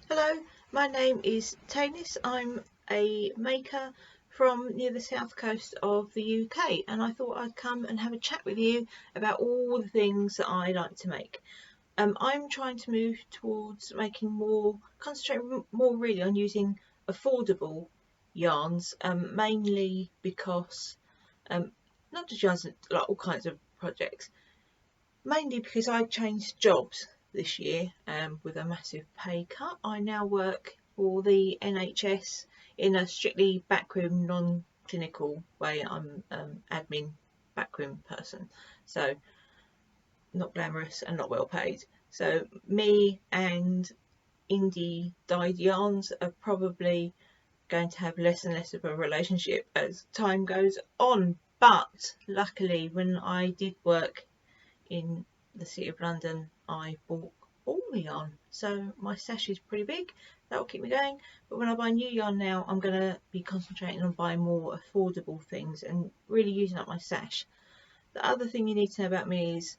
Hello, my name is Tanis. I'm a maker from near the south coast of the UK, and I thought I'd come and have a chat with you about all the things that I like to make. I'm trying to move towards making more, concentrating more really on using affordable yarns, mainly because, not just yarns, like all kinds of projects, mainly because I changed jobs this year with a massive pay cut. I now work for the NHS in a strictly backroom, non-clinical way. I'm admin backroom person, so not glamorous and not well paid. So me and indie dyed yarns are probably going to have less and less of a relationship as time goes on. But luckily, when I did work in the City of London, I bought all the yarn, so my stash is pretty big. That will keep me going. But when I buy new yarn now, I'm going to be concentrating on buying more affordable things and really using up my stash. The other thing you need to know about me is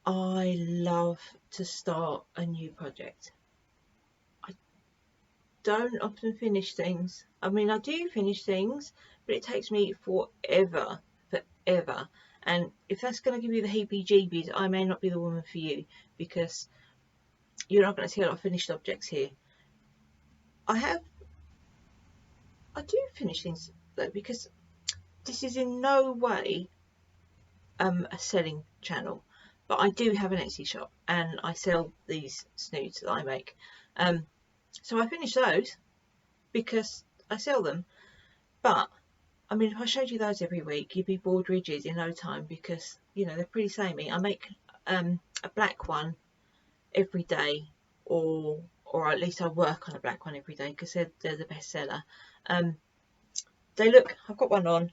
I love to start a new project. I don't often finish things. I mean, I do finish things, but it takes me forever. And if that's going to give you the heebie-jeebies, I may not be the woman for you, because you're not going to see a lot of finished objects here. I do finish things though, because this is in no way a selling channel, but I do have an Etsy shop and I sell these snoods that I make. So I finish those because I sell them. But I mean, if I showed you those every week, you'd be bored rigid in no time, because you know they're pretty samey. I make a black one every day, or at least I work on a black one every day, because they're the best seller. They look, I've got one on,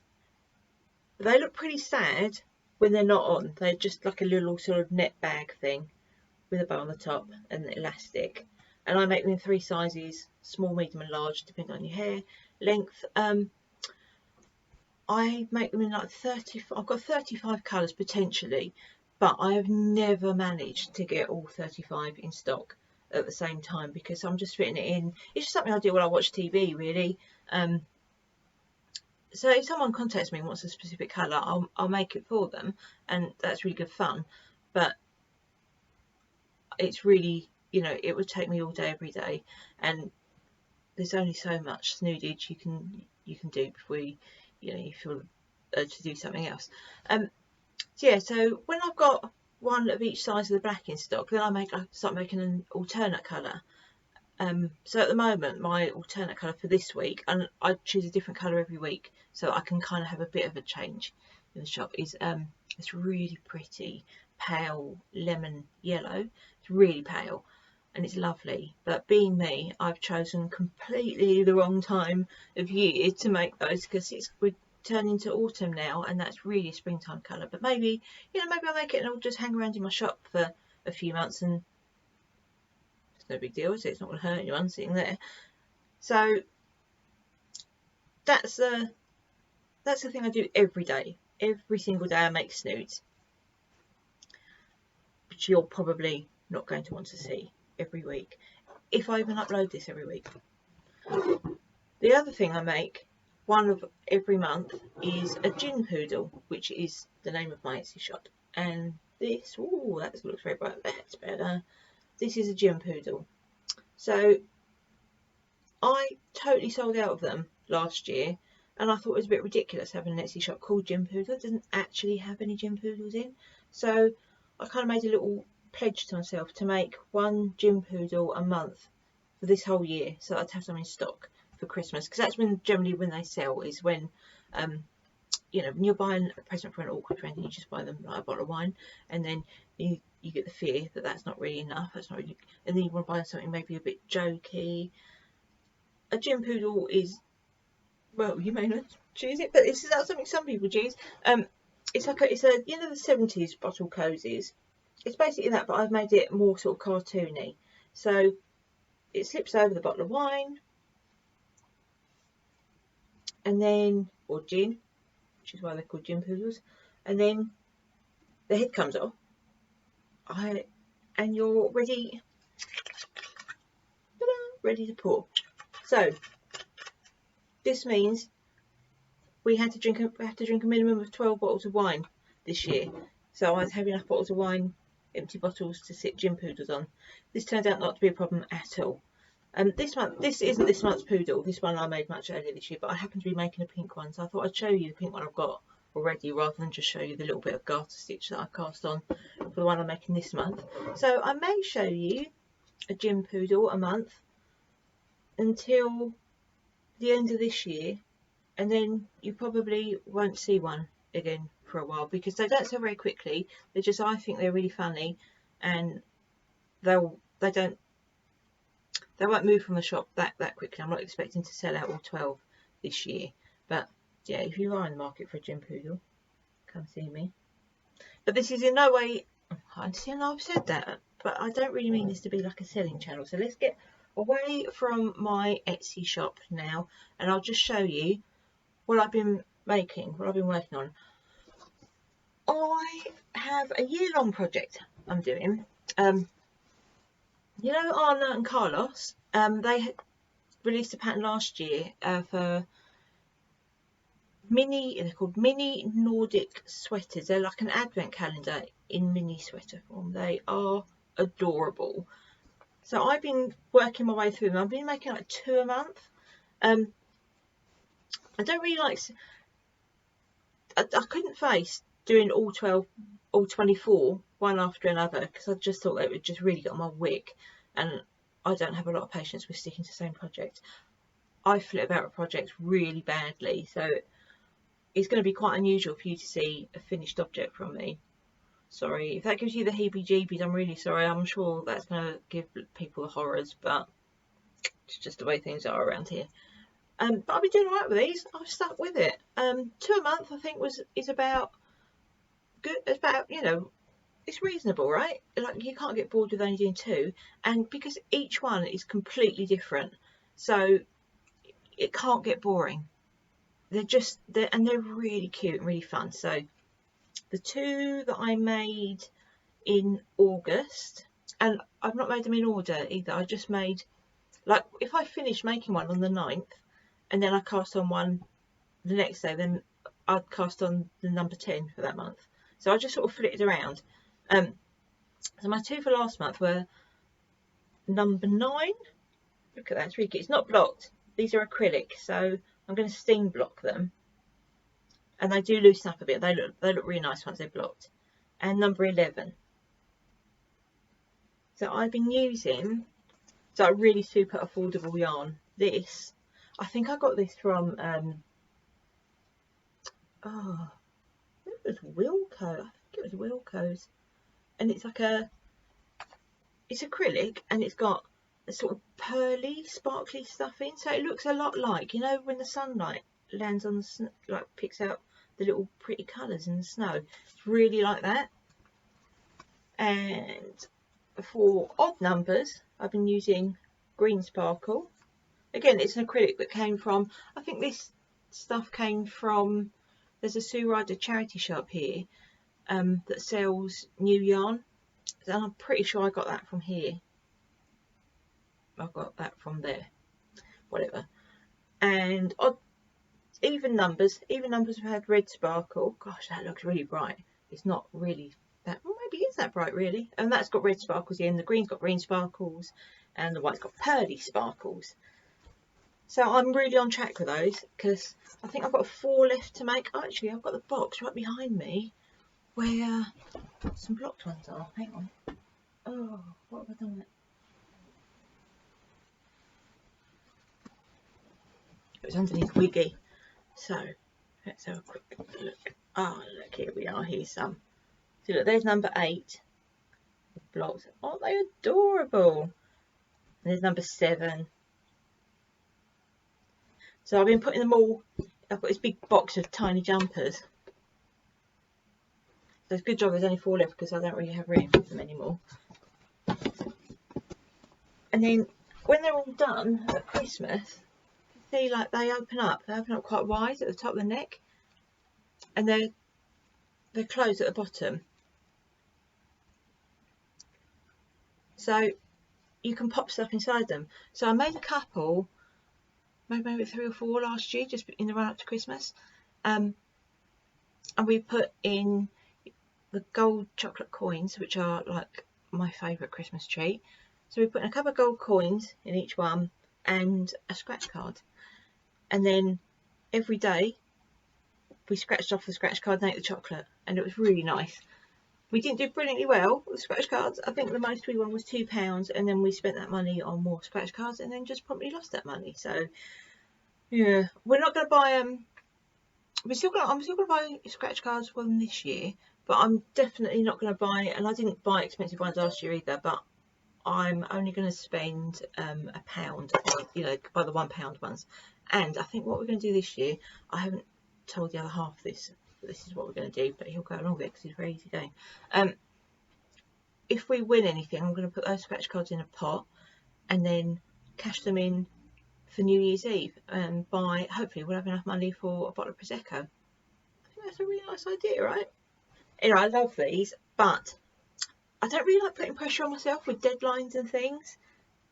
they look pretty sad when they're not on. They're just like a little sort of net bag thing with a bow on the top and elastic. And I make them in 3 sizes: small, medium and large, depending on your hair length. I make them in like 30, I've got 35 colours potentially, but I have never managed to get all 35 in stock at the same time, because I'm just fitting it in. It's just something I do when I watch TV, really. So if someone contacts me and wants a specific colour, I'll make it for them, and that's really good fun. But it's really, you know, it would take me all day every day, and there's only so much snoodage you can do before you feel urged to do something else. So yeah, so when I've got one of each size of the black in stock, then I start making an alternate colour. So at the moment, my alternate colour for this week, and I choose a different colour every week, so I can kind of have a bit of a change in the shop, is it's really pretty pale lemon yellow. It's really pale and it's lovely, but being me, I've chosen completely the wrong time of year to make those, because we're turning to autumn now, and that's really a springtime colour. But maybe I'll make it and it'll just hang around in my shop for a few months, and it's no big deal, is it? It's not going to hurt anyone sitting there. So that's the thing I do every day. Every single day I make snoods, which you're probably not going to want to see every week, if I even upload this every week. The other thing I make, one of every month, is a Gin Poodle, which is the name of my Etsy shop. And this, ooh, that looks very bright. That's better. This is a Gin Poodle. So I totally sold out of them last year, and I thought it was a bit ridiculous having an Etsy shop called Gin Poodle. It doesn't actually have any Gin Poodles in. So I kind of made a little pledge to myself to make one Gin Poodle a month for this whole year, so I'd have some in stock for Christmas, because that's generally when they sell, is when when you're buying a present for an awkward friend and you just buy them like a bottle of wine, and then you get the fear that that's not really enough, that's not really, and then you want to buy something maybe a bit jokey. A Gin Poodle is, well, you may not choose it, but that's something some people choose. It's like it's a the 70s bottle cozies. It's basically that, but I've made it more sort of cartoony. So it slips over the bottle of wine, and then, or gin, which is why they're called Gin Poodles, and then the head comes off, and you're ready ready to pour. So this means we have to drink a minimum of 12 bottles of wine this year. So I have enough bottles of wine, empty bottles, to sit gin poodles on. This turned out not to be a problem at all. This isn't this month's poodle. This one I made much earlier this year, but I happen to be making a pink one, so I thought I'd show you the pink one I've got already, rather than just show you the little bit of garter stitch that I cast on for the one I'm making this month. So I may show you a gin poodle a month until the end of this year, and then you probably won't see one again for a while, because they don't sell very quickly. They're just, I think they're really funny, and they won't move from the shop that quickly. I'm not expecting to sell out all 12 this year, but yeah, if you are in the market for a gin poodle, come see me. But this is in no way, I understand I've said that, but I don't really mean this to be like a selling channel. So let's get away from my Etsy shop now, and I'll just show you what I've been making, what I've been working on. I have a year-long project I'm doing. You know, Anna and Carlos, they had released a pattern last year for they're called mini Nordic sweaters. They're like an advent calendar in mini sweater form. They are adorable. So I've been working my way through them. I've been making like 2 a month. I don't really like, I couldn't face doing all 12, all 24, one after another, because I just thought it would just really get on my wick, and I don't have a lot of patience with sticking to the same project. I flip about a project really badly, so it's going to be quite unusual for you to see a finished object from me. Sorry if that gives you the heebie-jeebies. I'm really sorry. I'm sure that's going to give people the horrors, but it's just the way things are around here. But I've been doing alright with these. I've stuck with it. 2 a month, I think, is about good. It's about, you know, it's reasonable, right? Like, you can't get bored with only doing 2, and because each one is completely different, so it can't get boring. They're really cute and really fun. So the 2 that I made in August, and I've not made them in order either. I just made, like, if I finish making one on the 9th and then I cast on one the next day, then I'd cast on the number 10 for that month. So I just sort of flitted around. So my 2 for last month were number 9. Look at that, it's really cute. It's not blocked. These are acrylic, so I'm going to steam block them, and they do loosen up a bit. They look really nice once they're blocked. And number 11. So I've been using a really super affordable yarn. This, I think I got this from oh, it was Wilco. I think it was Wilco's, and it's like it's acrylic, and it's got a sort of pearly, sparkly stuff in, so it looks a lot like, you know, when the sunlight lands on the like picks out the little pretty colours in the snow. It's really like that. And for odd numbers, I've been using green sparkle. Again, it's an acrylic that came from, I think this stuff came from, there's a Sue Ryder charity shop here that sells new yarn, and I'm pretty sure I got that from here. I got that from there, whatever. And odd, even numbers have had red sparkle. Gosh, that looks really bright. It's not really that, well, maybe it is that bright really. And that's got red sparkles in, the green's got green sparkles, and the white's got pearly sparkles. So I'm really on track with those, because I think I've got 4 left to make. Oh, actually, I've got the box right behind me where some blocked ones are. Hang on. Oh, what have I done with it? It was underneath Wiggy. So let's have a quick look. Ah, oh, look, here we are. Here's some. So look, there's number 8. Blocks. Aren't they adorable? And there's number 7. So I've been putting them all. I've got this big box of tiny jumpers. So it's a good job there's only 4 left, because I don't really have room for them anymore. And then when they're all done at Christmas, see, like, they open up quite wide at the top of the neck, and they're closed at the bottom. So you can pop stuff inside them. So I made a couple, maybe 3 or 4 last year, just in the run up to Christmas. And we put in the gold chocolate coins, which are like my favourite Christmas treat. So we put in a couple of gold coins in each one and a scratch card. And then every day we scratched off the scratch card and ate the chocolate, and it was really nice. We didn't do brilliantly well with the scratch cards. I think the most we won was £2, and then we spent that money on more scratch cards and then just promptly lost that money. So yeah, we're not going to buy I'm still going to buy scratch cards for them this year, but I'm definitely not going to buy, and I didn't buy expensive ones last year either, but I'm only going to spend £1, you know, buy the £1 ones. And I think what we're going to do this year, I haven't told the other half this is what we're going to do, but he'll go along with it because he's very easy going. If we win anything, I'm going to put those scratch cards in a pot and then cash them in for New Year's Eve, and hopefully we'll have enough money for a bottle of Prosecco. I think that's a really nice idea, right? Anyway, I love these, but I don't really like putting pressure on myself with deadlines and things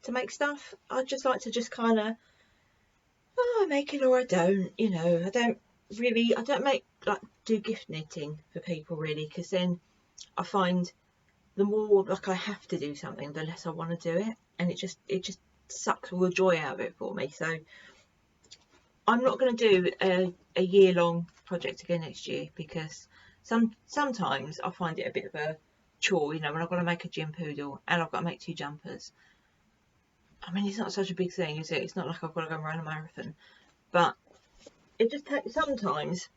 to make stuff. I just like to just kind of, I make it or I don't, you know. I don't do gift knitting for people really, because then I find the more like I have to do something, the less I want to do it, and it just sucks all the joy out of it for me. So I'm not going to do a year-long project again next year, because sometimes I find it a bit of a chore, you know, when I've got to make a Gin Poodle and I've got to make 2 jumpers. I mean, it's not such a big thing, is it? It's not like I've got to go and run a marathon, but it just takes, sometimes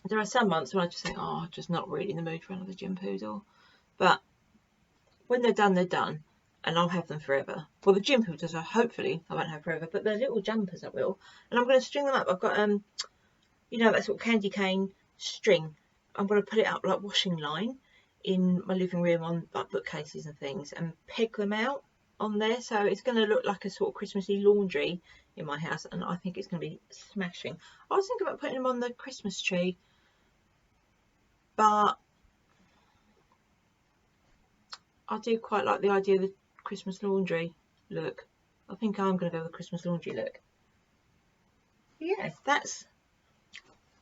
there are some months when I just think, oh, I'm just not really in the mood for another Gin Poodle. But when they're done, and I'll have them forever. Well, the Gin Poodles, hopefully I won't have forever, but the little jumpers I will. And I'm going to string them up. I've got, you know, that sort of candy cane string. I'm going to put it up like washing line in my living room on like bookcases and things, and peg them out on there. So it's going to look like a sort of Christmassy laundry in my house, and I think it's going to be smashing. I was thinking about putting them on the Christmas tree, but I do quite like the idea of the Christmas laundry look. I think I'm going to go with the Christmas laundry look. Yeah, that's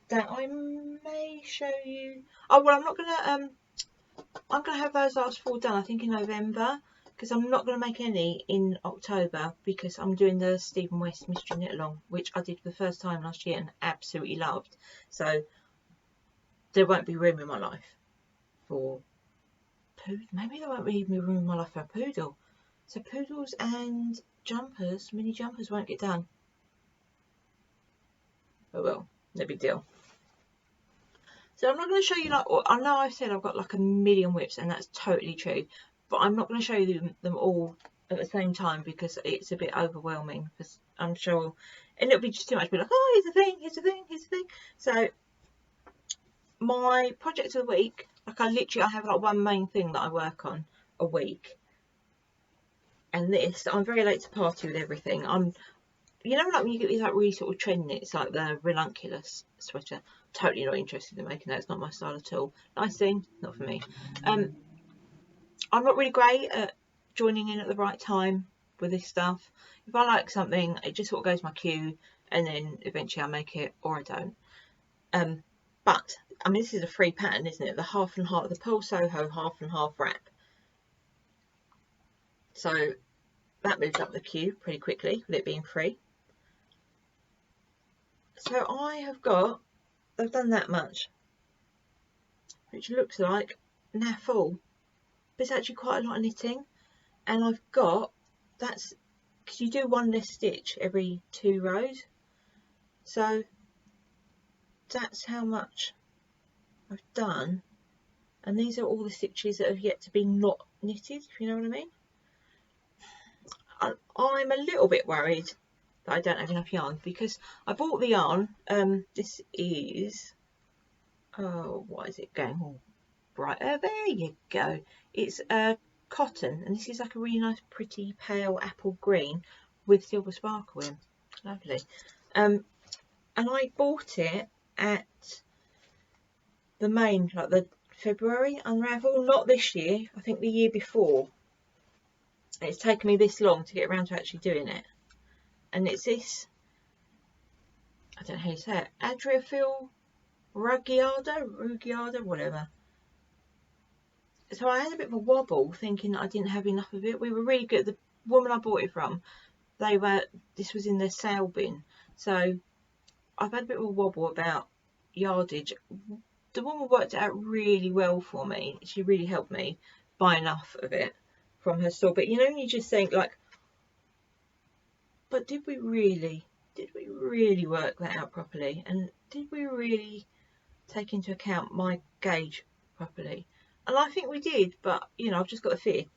that. I may show you. Oh well, I'm not gonna I'm gonna have those last 4 done, I think, in November, because I'm not gonna make any in October, because I'm doing the Stephen West Mystery Knit Along, which I did for the first time last year and absolutely loved. So there won't be room in my life for poodle. Maybe there won't even be room in my life for a poodle. So poodles and jumpers, mini jumpers, won't get done. Oh well, no big deal. So I'm not going to show you, like, I know I've said I've got like a million whips, and that's totally true, but I'm not going to show you them all at the same time, because it's a bit overwhelming, because I'm sure, and it'll be just too much. Be like, oh, here's the thing, here's the thing, here's the thing. So my project of the week, like, I have like one main thing that I work on a week, and this, I'm very late to party with everything. You know, like when you get these like really sort of trend knits, like the ranunculus sweater. Totally not interested in making that. It's not my style at all. Nice thing, not for me. I'm not really great at joining in at the right time with this stuff. If I like something, it just sort of goes my queue, and then eventually I make it or I don't. But I mean, this is a free pattern, isn't it? The half and half, the Pearl Soho half and half wrap. So that moves up the queue pretty quickly with it being free. So I've done that much, which looks like now full, but it's actually quite a lot of knitting, and I've got, that's because you do 1 less stitch every 2 rows, so that's how much I've done, and these are all the stitches that have yet to be not knitted, if you know what I mean. I'm a little bit worried that I don't have enough yarn, because I bought the yarn. This is, oh, what is it going? Oh, bright. There you go. It's cotton, and this is like a really nice, pretty pale apple green with silver sparkle in. Lovely. And I bought it at the main, like the February unravel, not this year. I think the year before. And it's taken me this long to get around to actually doing it. And it's this, I don't know how you say it, Adriaphil Rugiada, whatever. So I had a bit of a wobble thinking that I didn't have enough of it. We were really good. The woman I bought it from, this was in their sale bin. So I've had a bit of a wobble about yardage. The woman worked it out really well for me. She really helped me buy enough of it from her store. But you know, you just think like, but did we really work that out properly? And did we really take into account my gauge properly? And I think we did, but you know, I've just got a fit.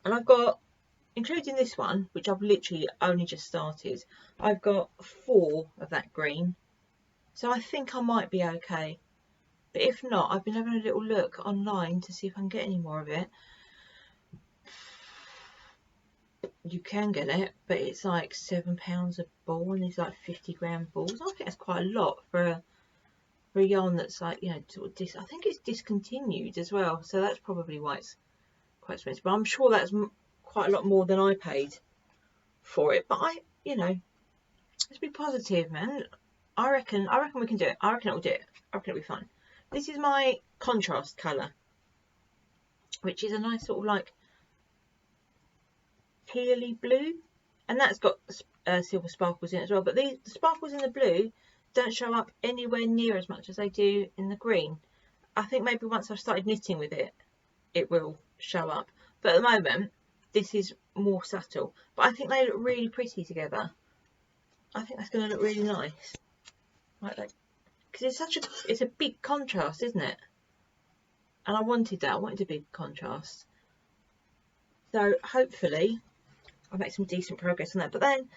And I've got, including this one, which I've literally only just started, I've got 4 of that green. So I think I might be okay. But if not, I've been having a little look online to see if I can get any more of it. You can get it, but it's like £7 a ball, and it's like 50-gram balls. I think that's quite a lot for a yarn that's like, you know, sort of I think it's discontinued as well, so that's probably why it's quite expensive. But I'm sure that's quite a lot more than I paid for it. But you know, let's be positive, man. I reckon we can do it. I reckon it'll do it. I reckon it'll be fun. This is my contrast colour, which is a nice sort of like tealy blue, and that's got silver sparkles in it as well. But the sparkles in the blue don't show up anywhere near as much as they do in the green. I think maybe once I've started knitting with it, it will show up. But at the moment, this is more subtle. But I think they look really pretty together. I think that's going to look really nice. Like, because it's a big contrast, isn't it? And I wanted that. I wanted a big contrast. So hopefully I'll make some decent progress on that. But then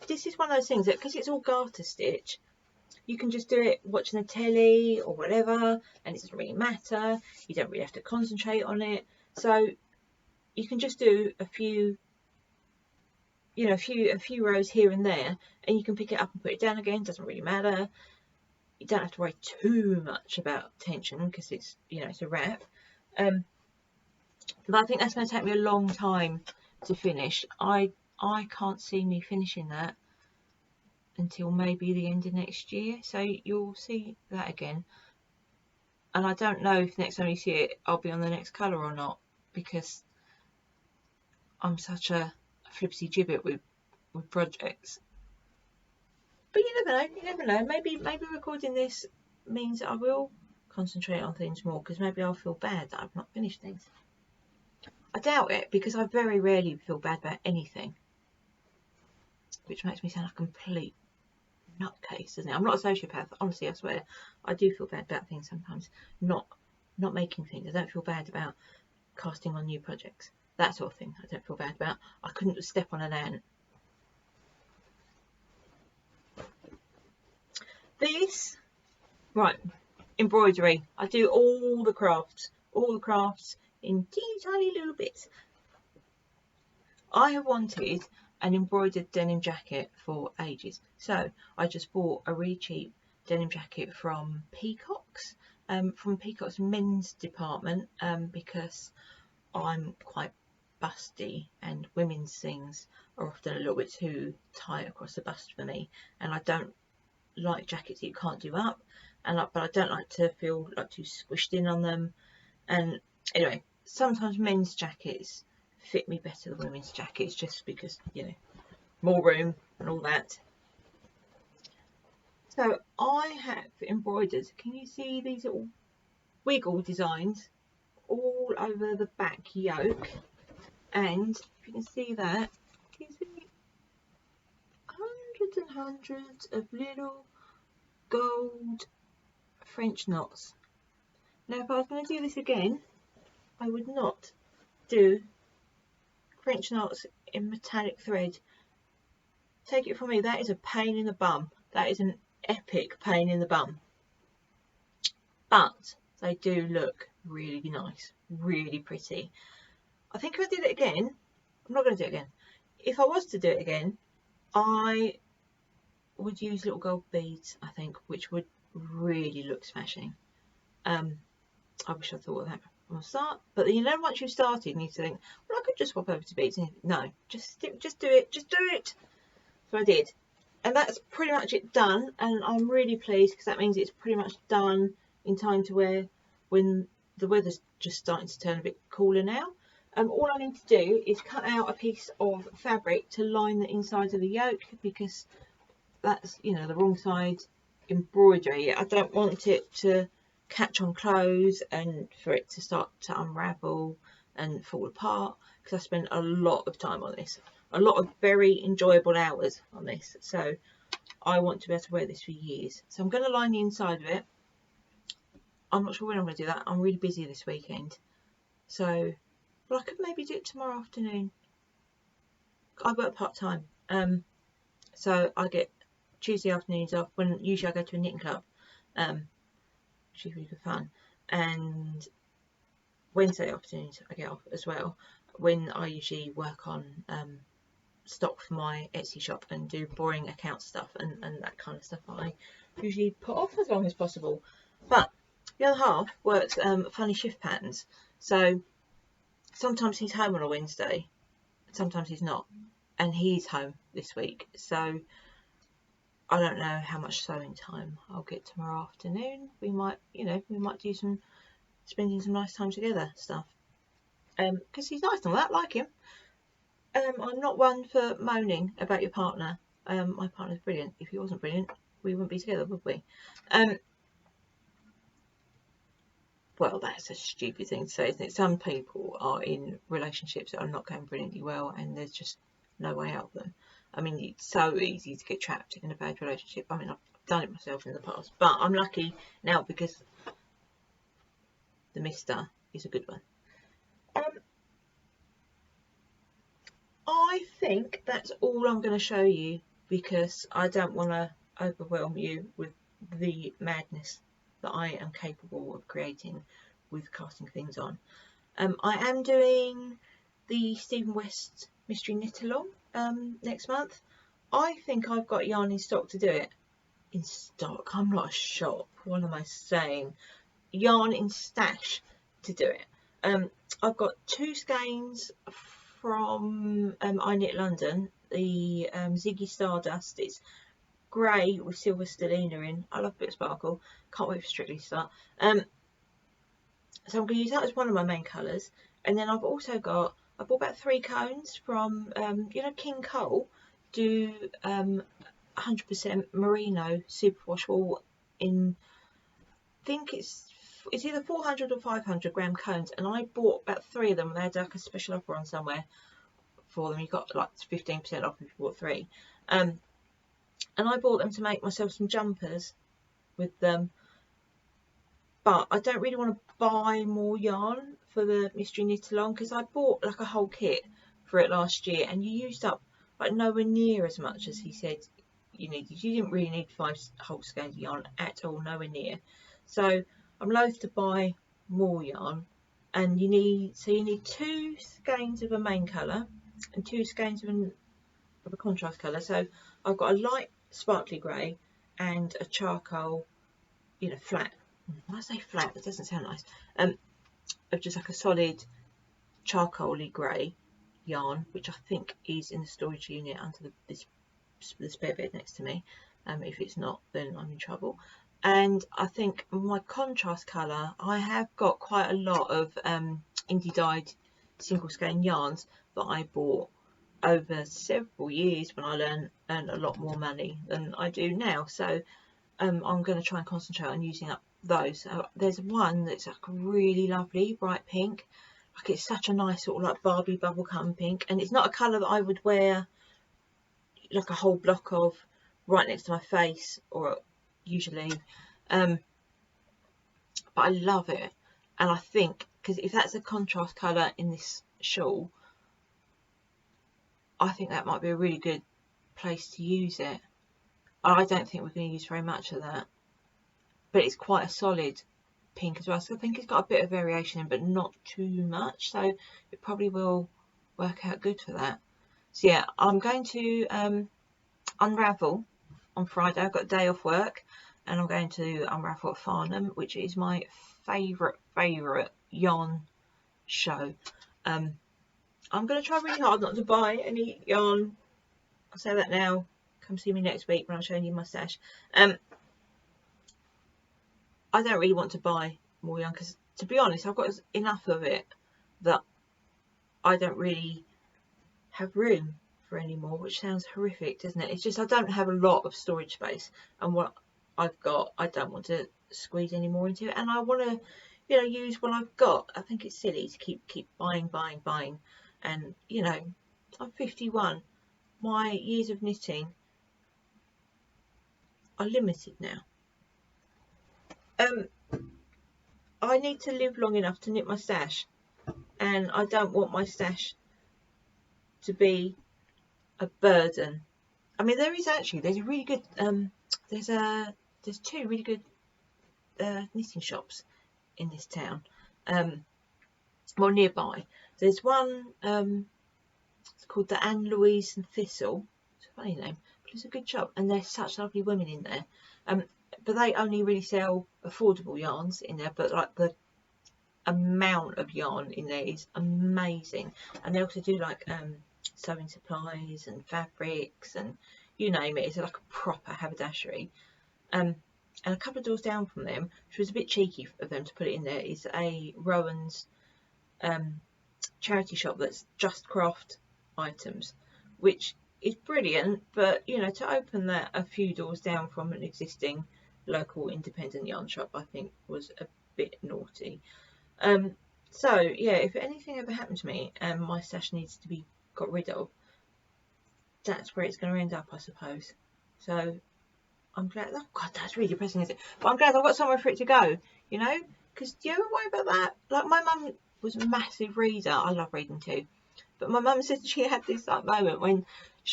this is one of those things that, because it's all garter stitch, you can just do it watching the telly or whatever, and it doesn't really matter. You don't really have to concentrate on it. So you can just do a few, you know, a few rows here and there, and you can pick it up and put it down again. Doesn't really matter. You don't have to worry too much about tension because it's, you know, it's a wrap. But I think that's going to take me a long time to finish. I can't see me finishing that until maybe the end of next year, so you'll see that again. And I don't know if next time you see it I'll be on the next colour or not, because I'm such a flipsy gibbet with projects. But you never know, maybe recording this means I will concentrate on things more, because maybe I'll feel bad that I've not finished things. I doubt it, because I very rarely feel bad about anything, which makes me sound like a complete nutcase, doesn't it? I'm not a sociopath, honestly, I swear. I do feel bad about things sometimes. Not making things. I don't feel bad about casting on new projects. That sort of thing I don't feel bad about. I couldn't step on an ant. This, right, embroidery. I do all the crafts in teeny tiny little bits. I have wanted an embroidered denim jacket for ages, so I just bought a really cheap denim jacket from Peacock's men's department, because I'm quite busty and women's things are often a little bit too tight across the bust for me, and I don't like jackets that you can't do up, but I don't like to feel like too squished in on them. And anyway, sometimes men's jackets fit me better than women's jackets, just because, you know, more room and all that. So I have embroidered, can you see these little wiggle designs all over the back yoke? And if you can see that, can you see hundreds and hundreds of little gold French knots? Now if I was going to do this again, I would not do French knots in metallic thread. Take it from me, that is a pain in the bum. That is an epic pain in the bum. But they do look really nice, really pretty. I think if I did it again, I'm not going to do it again. If I was to do it again, I would use little gold beads, I think, which would really look smashing. I wish I thought of that I'll start, but then, you know, once you've started, you need to think, well, I could just swap over to beads. And no, just do it, just do it. So I did, and that's pretty much it done. And I'm really pleased because that means it's pretty much done in time to wear when the weather's just starting to turn a bit cooler now. All I need to do is cut out a piece of fabric to line the inside of the yoke, because that's, you know, the wrong side embroidery. I don't want it to catch on clothes and for it to start to unravel and fall apart, because I spent a lot of time on this, a lot of very enjoyable hours on this, so I want to be able to wear this for years. So I'm going to line the inside of it. I'm not sure when I'm going to do that. I'm really busy this weekend, so well, I could maybe do it tomorrow afternoon. I work part-time, so I get Tuesday afternoons off, when usually I go to a knitting club, which is really good fun, and Wednesday afternoons I get off as well, when I usually work on stock for my Etsy shop and do boring account stuff and that kind of stuff I usually put off as long as possible. But the other half works funny shift patterns, so sometimes he's home on a Wednesday, sometimes he's not, and he's home this week, so I don't know how much sewing time I'll get tomorrow afternoon. We might, you know, we might do some spending some nice time together stuff, because he's nice and all that, like him. I'm not one for moaning about your partner. My partner's brilliant. If he wasn't brilliant, we wouldn't be together, would we? Well, that's a stupid thing to say, isn't it? Some people are in relationships that are not going brilliantly well, and there's just no way out of them. I mean, it's so easy to get trapped in a bad relationship. I mean, I've done it myself in the past, but I'm lucky now because the mister is a good one. I think that's all I'm going to show you, because I don't want to overwhelm you with the madness that I am capable of creating with casting things on. I am doing the Stephen West Mystery Knit Along next month. I think I've got yarn in stock to do it. In stock? I'm not a shop. What am I saying? Yarn in stash to do it. I've got 2 skeins from I Knit London, the Ziggy Stardust. It's grey with silver stellina in. I love a bit of sparkle. Can't wait for Strictly to start. So I'm going to use that as one of my main colours. And then I've also got, I bought about 3 cones from, you know, King Cole do 100% merino superwash wool in, I think it's either 400 or 500 gram cones, and I bought about 3 of them. They had like a special offer on somewhere for them. You got like 15% off if you bought 3. And I bought them to make myself some jumpers with them. But I don't really want to buy more yarn for the Mystery Knit Along, because I bought like a whole kit for it last year, and you used up like nowhere near as much as he said you needed. You didn't really need 5 whole skeins of yarn at all, nowhere near. So I'm loath to buy more yarn, and you need 2 skeins of a main colour and 2 skeins of a contrast colour. So I've got a light sparkly grey and a charcoal, you know, flat. When I say flat, it doesn't sound nice. Of just like a solid charcoaly grey yarn, which I think is in the storage unit under the spare bed next to me. If it's not, then I'm in trouble. And I think my contrast colour, I have got quite a lot of indie dyed single skein yarns that I bought over several years when I earned a lot more money than I do now. So I'm going to try and concentrate on using up those. There's one that's like really lovely bright pink, like it's such a nice sort of like Barbie bubblegum pink, and it's not a colour that I would wear like a whole block of right next to my face or usually, but I love it. And I think because if that's a contrast colour in this shawl, I think that might be a really good place to use it. I don't think we're going to use very much of that, but it's quite a solid pink as well, so I think it's got a bit of variation in, but not too much, so it probably will work out good for that. So yeah, I'm going to unravel on Friday. I've got a day off work, and I'm going to unravel at Farnham, which is my favourite yarn show. I'm going to try really hard not to buy any yarn. I'll say that now. Come see me next week when I'm showing you my stash. I don't really want to buy more yarn because, to be honest, I've got enough of it that I don't really have room for any more, which sounds horrific, doesn't it? It's just I don't have a lot of storage space, and what I've got I don't want to squeeze any more into it, and I want to, you know, use what I've got. I think it's silly to keep buying, and you know, I'm 51. My years of knitting are limited now. I need to live long enough to knit my stash, and I don't want my stash to be a burden. I mean, there's a really good there's two really good knitting shops in this town, well, nearby. There's one, it's called the Anne Louise and Thistle. It's a funny name, but it's a good shop, and there's such lovely women in there. But they only really sell affordable yarns in there, but like the amount of yarn in there is amazing. And they also do like sewing supplies and fabrics and you name it. It's like a proper haberdashery. And a couple of doors down from them, which was a bit cheeky of them to put it in there, is a Rowan's charity shop that's just craft items, which is brilliant. But you know, to open that a few doors down from an existing local independent yarn shop, I think was a bit naughty. So yeah, if anything ever happened to me and my stash needs to be got rid of, that's where it's going to end up, I suppose. So I'm glad. Oh God, that's really depressing, isn't it? But I'm glad I've got somewhere for it to go, you know. Because do you ever worry about that? Like, my mum was a massive reader. I love reading too, but my mum said she had this like moment when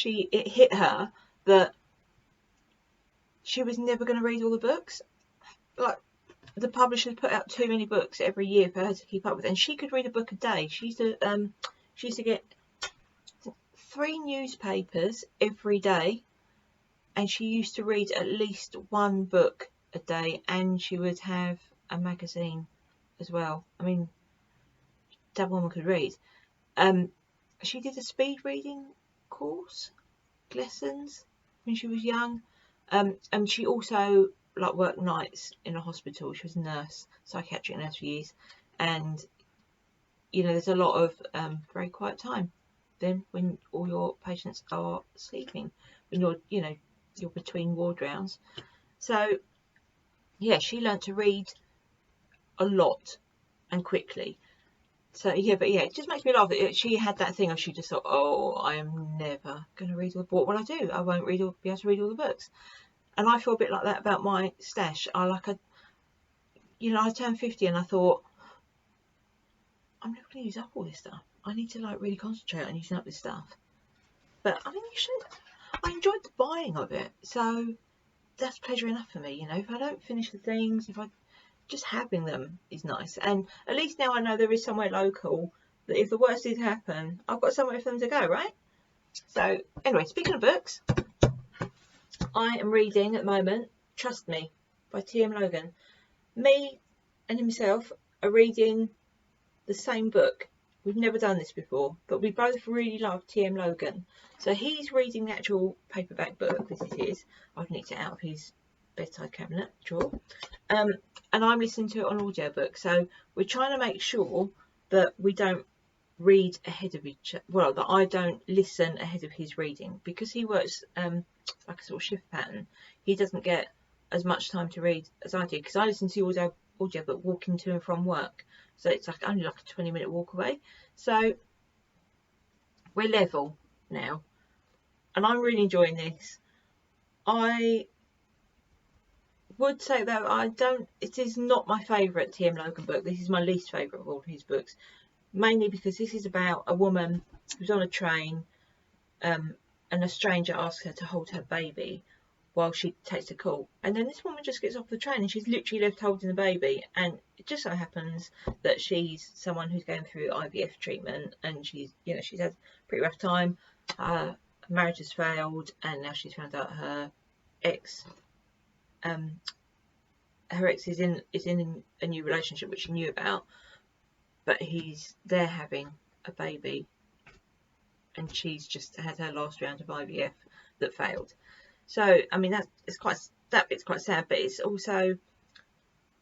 it hit her that she was never going to read all the books. Like, the publishers put out too many books every year for her to keep up with, and she could read a book a day. She used to get 3 newspapers every day, and she used to read at least 1 book a day, and she would have a magazine as well. I mean, that woman could read. She did a speed reading course, lessons, when she was young, and she also like worked nights in a hospital. She was a nurse, psychiatric nurse for years, and you know, there's a lot of very quiet time then when all your patients are sleeping, when you're between ward rounds. So yeah, she learned to read a lot and quickly. So yeah, but yeah, it just makes me laugh. She had that thing of, she just thought, oh, I am never going to read all the books. Well, I do. I won't be able to read all the books. And I feel a bit like that about my stash. I turned 50 and I thought, I'm never going to use up all this stuff. I need to like really concentrate on using up this stuff. But I mean, I enjoyed the buying of it, so that's pleasure enough for me. You know, if I don't finish the things, just having them is nice. And at least now I know there is somewhere local that if the worst did happen, I've got somewhere for them to go, right? So anyway, speaking of books, I am reading at the moment Trust Me by T.M. Logan. Me and himself are reading the same book. We've never done this before, but we both really love T.M. Logan. So he's reading the actual paperback book. This is his. I've nicked it out of his bedside cabinet drawer. And I'm listening to it on audiobook. So we're trying to make sure that we don't read ahead of that I don't listen ahead of his reading, because he works like a sort of shift pattern. He doesn't get as much time to read as I do, because I listen to audiobook walking to and from work, so it's like only like a 20-minute walk away. So we're level now, and I'm really enjoying this. I would say though, it is not my favourite T.M. Logan book. This is my least favourite of all his books, mainly because this is about a woman who's on a train, and a stranger asks her to hold her baby while she takes a call, and then this woman just gets off the train and she's literally left holding the baby. And it just so happens that she's someone who's going through IVF treatment, and she's had a pretty rough time. Her marriage has failed, and now she's found out her ex is in a new relationship, which she knew about, but they're having a baby, and she's just had her last round of IVF that failed. So I mean that bit's quite sad, but it's also,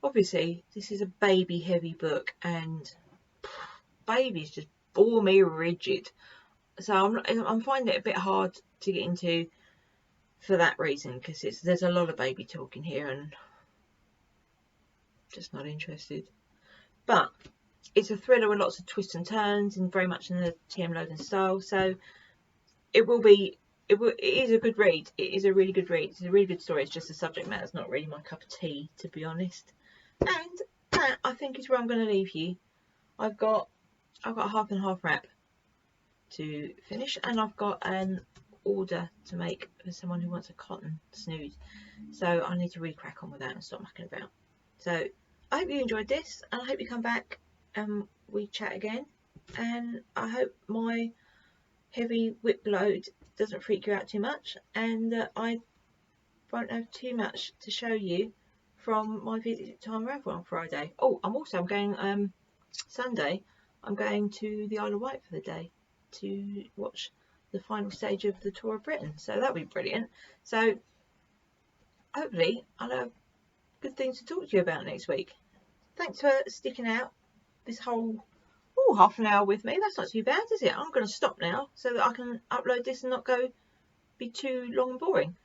obviously this is a baby heavy book, and babies just bore me rigid. So I'm finding it a bit hard to get into for that reason, because there's a lot of baby talking here, and just not interested. But it's a thriller with lots of twists and turns, and very much in the TM Logan style. So it is a good read. It is a really good read. It's a really good story. It's just the subject matter is not really my cup of tea, to be honest. And that, I think, is where I'm going to leave you. I've got a half and half wrap to finish, and I've got an order to make for someone who wants a cotton snood. So I need to really crack on with that and stop mucking about. So I hope you enjoyed this, and I hope you come back and we chat again. And I hope my heavy whip load doesn't freak you out too much, and that I won't have too much to show you from my visit to Time Ravel on Friday. Oh, I'm going Sunday. I'm going to the Isle of Wight for the day to watch the final stage of the Tour of Britain. So that'll be brilliant. So hopefully I'll have good things to talk to you about next week. Thanks for sticking out this whole half an hour with me. That's not too bad, is it? I'm going to stop now so that I can upload this and not be too long and boring.